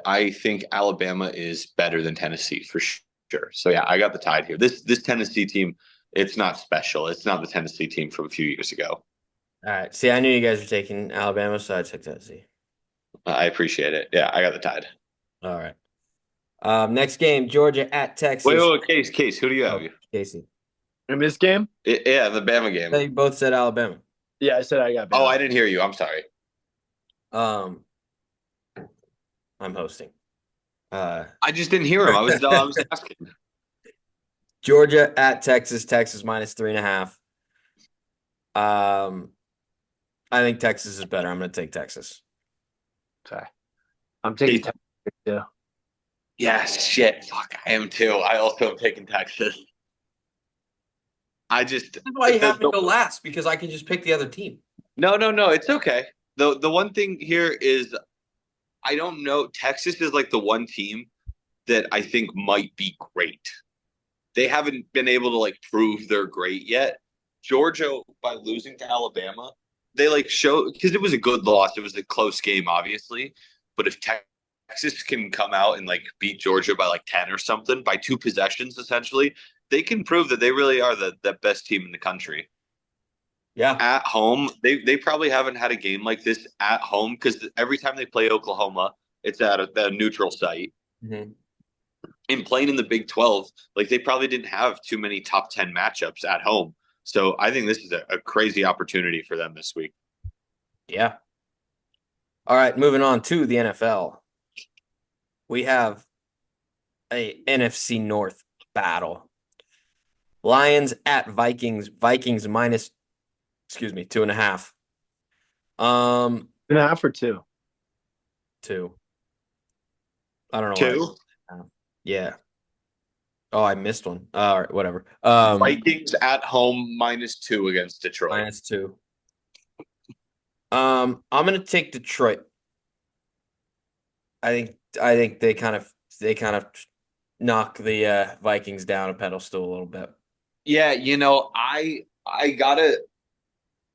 I think Alabama is better than Tennessee for sure. So yeah, I got the Tide here. This Tennessee team, it's not special. It's not the Tennessee team from a few years ago. All right. See, I knew you guys were taking Alabama, so I took Tennessee. I appreciate it. Yeah, I got the Tide. All right. Next game, Georgia at Texas. Wait, Case, who do you have? Casey. in this game? Yeah, the Bama game. They both said Alabama. Yeah, I said I got. Oh, Bama. I didn't hear you. I'm sorry. I'm hosting. I just didn't hear him. I was asking. Georgia at Texas. Texas -3.5. I think Texas is better. I'm going to take Texas. Sorry. I'm taking Texas too. Yes, shit. Fuck, I am too. I also am taking Texas. That's why you have to go last, because I can just pick the other team. No. It's okay. The one thing here is I don't know. Texas is like the one team that I think might be great. They haven't been able to like prove they're great yet. Georgia, by losing to Alabama, they like show, because it was a good loss. It was a close game, obviously. But if Texas can come out and like beat Georgia by like 10 or something, by 2 possessions essentially, they can prove that they really are the best team in the country. Yeah. At home, they probably haven't had a game like this at home because every time they play Oklahoma, it's at a neutral site. Mhm. And playing in the Big 12, like they probably didn't have too many top 10 matchups at home. So I think this is a crazy opportunity for them this week. Yeah. All right, moving on to the NFL. We have a NFC North battle. Lions at Vikings. Vikings minus, 2.5. 2.5 or 2? 2. I don't know why. 2. Yeah. Oh, I missed one. All right, whatever. Vikings at home -2 against Detroit. -2. I'm gonna take Detroit. I think they kind of knock the Vikings down a pedestal a little bit. Yeah, I gotta.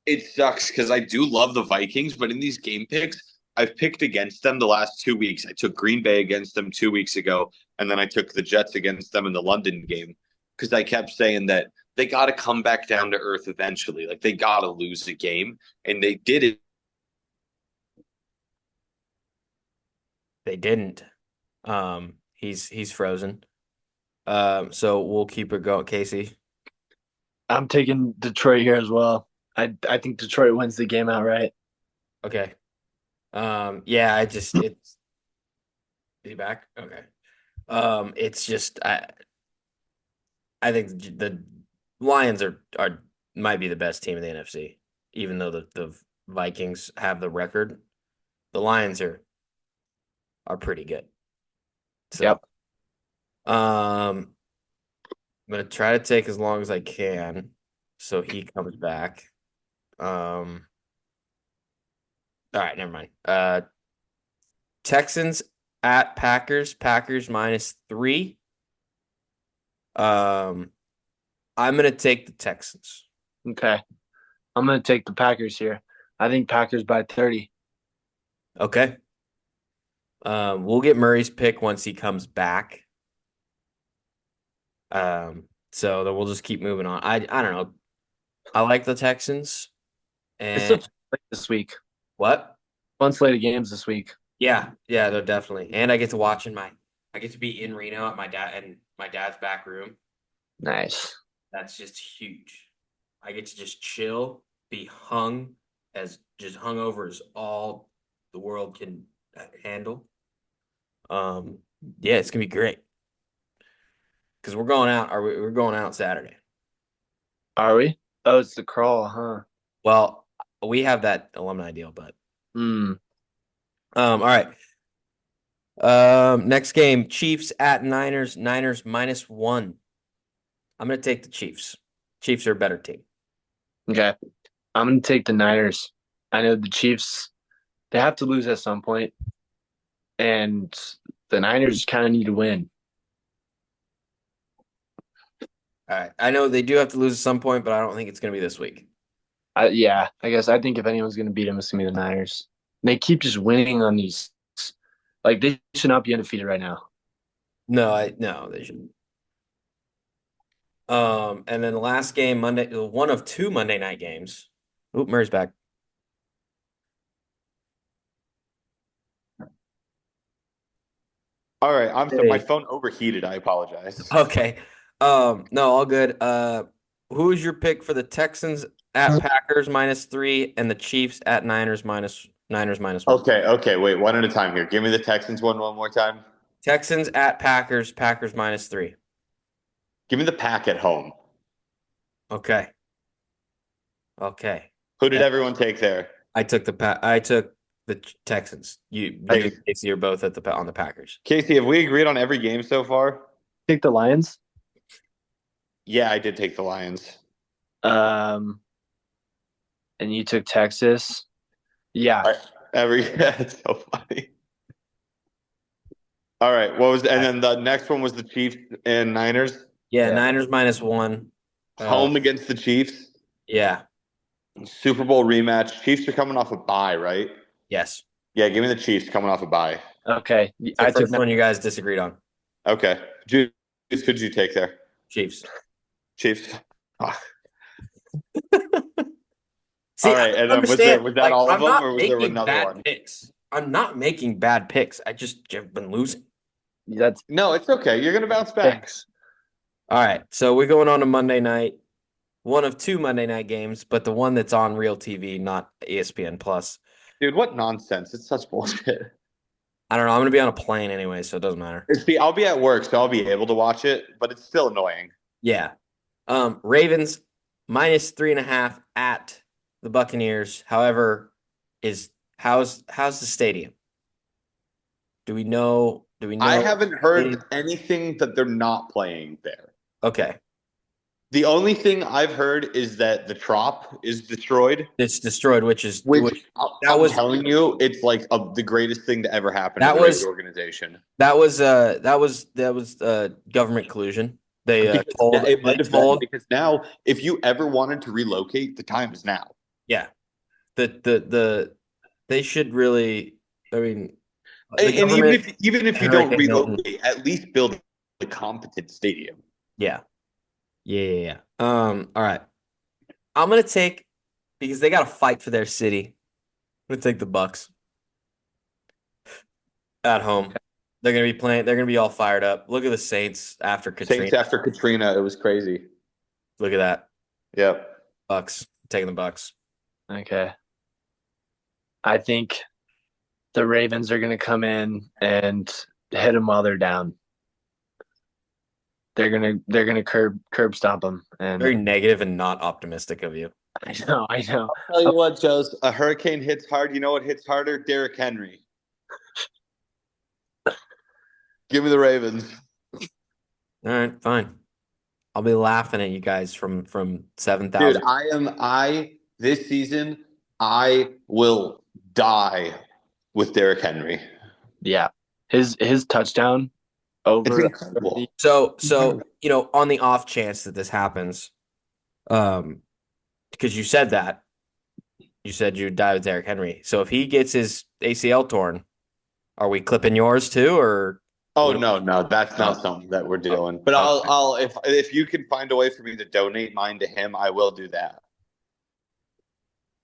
It sucks because I do love the Vikings, but in these game picks, I've picked against them the last 2 weeks. I took Green Bay against them 2 weeks ago, and then I took the Jets against them in the London game because I kept saying that they got to come back down to earth eventually. Like they got to lose a game, and they did it. They didn't. He's frozen. So we'll keep it going, Casey. I'm taking Detroit here as well. I think Detroit wins the game outright. Okay. Yeah, it's is he back? Okay. It's just I think the Lions are might be the best team in the NFC, even though the Vikings have the record. The Lions are pretty good. So, Yep. I'm gonna try to take as long as I can so he comes back. All right, never mind. Texans at Packers. Packers -3. I'm gonna take the Texans. Okay. I'm going to take the Packers here. I think Packers by 30. Okay. We'll get Murray's pick once he comes back. So then we'll just keep moving on. I don't know. I like the Texans. It's And this week. what? Fun slate of games this week. Yeah, they're definitely. And I get to watch I get to be in Reno at my dad's back room. Nice. That's just huge. I get to just chill, be hungover as all the world can handle. Yeah, it's gonna be great. Because we're going out. We're going out Saturday. Are we? Oh, it's the crawl, huh? Well, we have that alumni deal, but all right. Next game, Chiefs at Niners. Niners -1. I'm gonna take the Chiefs. Chiefs are a better team. Okay. I'm going to take the Niners. I know the Chiefs, they have to lose at some point, and the Niners kind of need to win. All right. I know they do have to lose at some point, but I don't think it's gonna be this week. Yeah, I guess I think if anyone's going to beat them, it's going to be the Niners. They keep just winning on these. Like, they should not be undefeated right now. No, they shouldn't. And then the last game, Monday, one of 2 Monday night games. Oop, Murray's back. All right, my Hey. phone overheated. I apologize. Okay. No, all good. Who's your pick for the Texans at Packers -3 and the Chiefs at Niners -1? Okay, wait, one at a time here. Give me the Texans one more time. Texans at Packers -3. Give me the Pack at home. Okay. Okay. Who did everyone take there? I took the Texans. You Hey. and Casey are both on the Packers. Casey, have we agreed on every game so far? Take the Lions. Yeah, I did take the Lions. And you took Texas. Yeah. That's so funny. All right, and then the next one was the Chiefs and Niners. Yeah, Niners -1. Home against the Chiefs. Yeah. Super Bowl rematch. Chiefs are coming off a bye, right? Yes. Yeah, give me the Chiefs coming off a bye. Okay. It's I the took first one you guys disagreed on. Okay. Juice, who'd you take there? Chiefs. Chiefs. Ah. See, All I right, don't and then understand. was that Like, all of I'm them, not or was there making another bad one? picks. I'm not making bad picks. I just have been losing. that's No, it's okay. You're gonna bounce back. thanks. All right, so we're going on a Monday night. One of two Monday night games, but the one that's on real TV, not ESPN Plus. Dude, what nonsense. It's such bullshit. I don't know. I'm gonna be on a plane anyway, so it doesn't matter. I'll be at work, so I'll be able to watch it, but it's still annoying. Yeah. Ravens -3.5 at the Buccaneers. However, how's the stadium? Do we know? I haven't heard anything that they're not playing there. Okay. The only thing I've heard is that the Trop is destroyed. It's destroyed, which I'm telling you, it's like the greatest thing to ever happen to That the was- Raiders organization. that was government collusion. They Because now, if you ever wanted to relocate, the time is now. yeah. They should really. I mean, the And government- even if you and don't Hurricane Milton. relocate, at least build a competent stadium. Yeah. All right. I'm gonna take because they got to fight for their city. I'm gonna take the Bucks at home. They're gonna be playing. They're gonna be all fired up. Look at the Saints after Katrina. Saints after Katrina, it was crazy. Look at that. Yep. Bucks taking the Bucks. Okay. I think the Ravens are going to come in and hit them while they're down. They're gonna curb stomp them. And Very negative and not optimistic of you. I know. I'll tell you what, Joe's a hurricane hits hard. You know what hits harder? Derrick Henry. Give me the Ravens. All right, fine. I'll be laughing at you guys from Dude, 7,000. This season, I will die with Derrick Henry. Yeah, his touchdown It's over. incredible. So on the off chance that this happens, because you said that, you said you'd die with Derrick Henry. So if he gets his ACL torn, are we clipping yours too, or? Oh no, that's not something that we're doing. But I'll if you can find a way for me to donate mine to him, I will do that.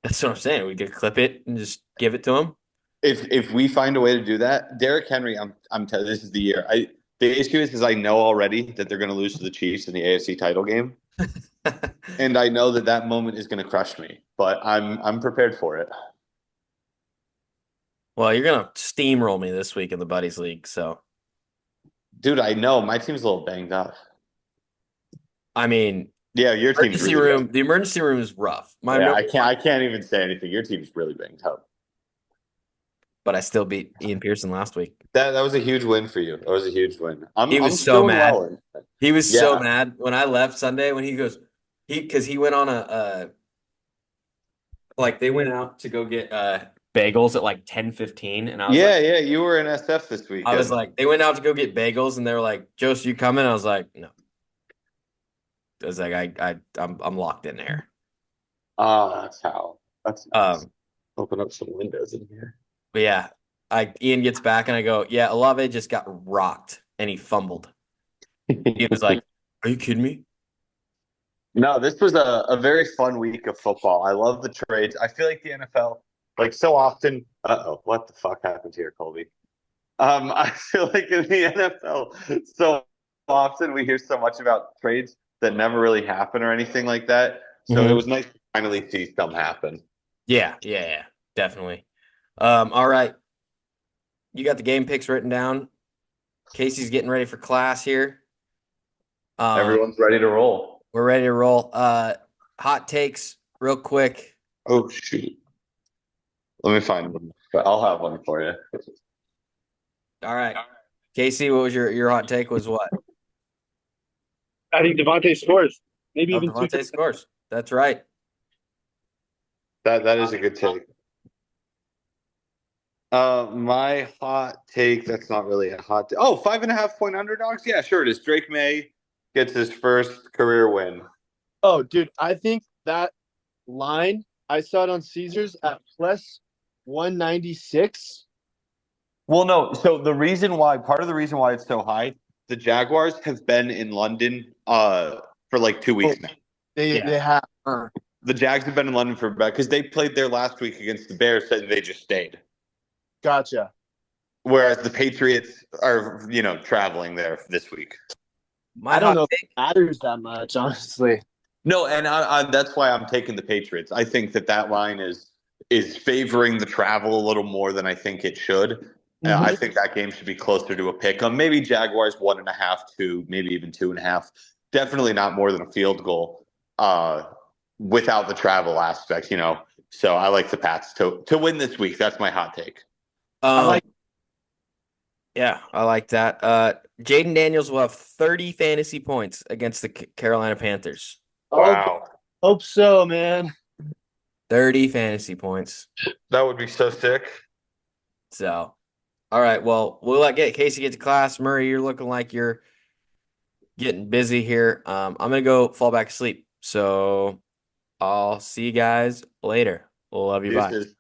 That's what I'm saying. We could clip it and just give it to him. If we find a way to do that, Derrick Henry, I'm telling you, this is the year. The issue is I know already that they're going to lose to the Chiefs in the AFC title game, and I know that moment is going to crush me. But I'm prepared for it. Well, you're gonna steamroll me this week in the Buddies League, so. Dude, I know my team's a little banged up. I mean, Yeah, your team's emergency really room. The emergency room is rough. I can't even say anything. Your team's really banged up. But I still beat Ian Pearson last week. That was a huge win for you. That was a huge win. He was so mad. He was so mad when I left Sunday when he goes, because he went on they went out to go get bagels at like 10:15, and I was you were in SF this week. I was like, they went out to go get bagels, and they were like, Joseph, you coming? I was like, no. I was like, I'm locked in there. That's nice. Open up some windows in here. But yeah, Ian gets back, and I go, yeah, Olave just got rocked, and he fumbled. He was like, are you kidding me? No, this was a very fun week of football. I love the trades. I feel like the NFL, like so often. What the fuck happened here, Colby? I feel like in the NFL, so often we hear so much about trades that never really happen or anything like that. So it was nice to finally see some happen. Yeah, definitely. All right. You got the game picks written down. Casey's getting ready for class here. Everyone's ready to roll. We're ready to roll. Hot takes real quick. Oh, shoot. Let me find one. I'll have one for you. All right. Casey, what was your hot take was what? I think Devontae scores. Maybe even Devontae scores. That's right. That is a good take. My hot take, that's not really a hot take. 5.5-point underdogs? Yeah, sure it is. Drake May gets his first career win. Oh, dude, I think that line, I saw it on Caesars at plus 196. Well, no. So part of the reason why it's so high, the Jaguars have been in London for like 2 weeks now. They have. The Jags have been in London for about because they played there last week against the Bears, and they just stayed. Gotcha. Whereas the Patriots are, traveling there this week. My I don't know hot if take. it matters that much, honestly. No, and that's why I'm taking the Patriots. I think that line is favoring the travel a little more than I think it should. I think that game should be closer to a pick 'em. Maybe Jaguars 1.5, 2, maybe even 2.5. Definitely not more than a field goal. Without the travel aspect, So I like the Pats to win this week. That's my hot take. Yeah, I like that. Jaden Daniels will have 30 fantasy points against the Carolina Panthers. Wow. Hope so, man. 30 fantasy points. That would be so sick. So, all right. Well, we'll let Casey get to class. Murray, you're looking like you're getting busy here. I'm gonna go fall back asleep. So I'll see you guys later. Love you. Bye. Deuces.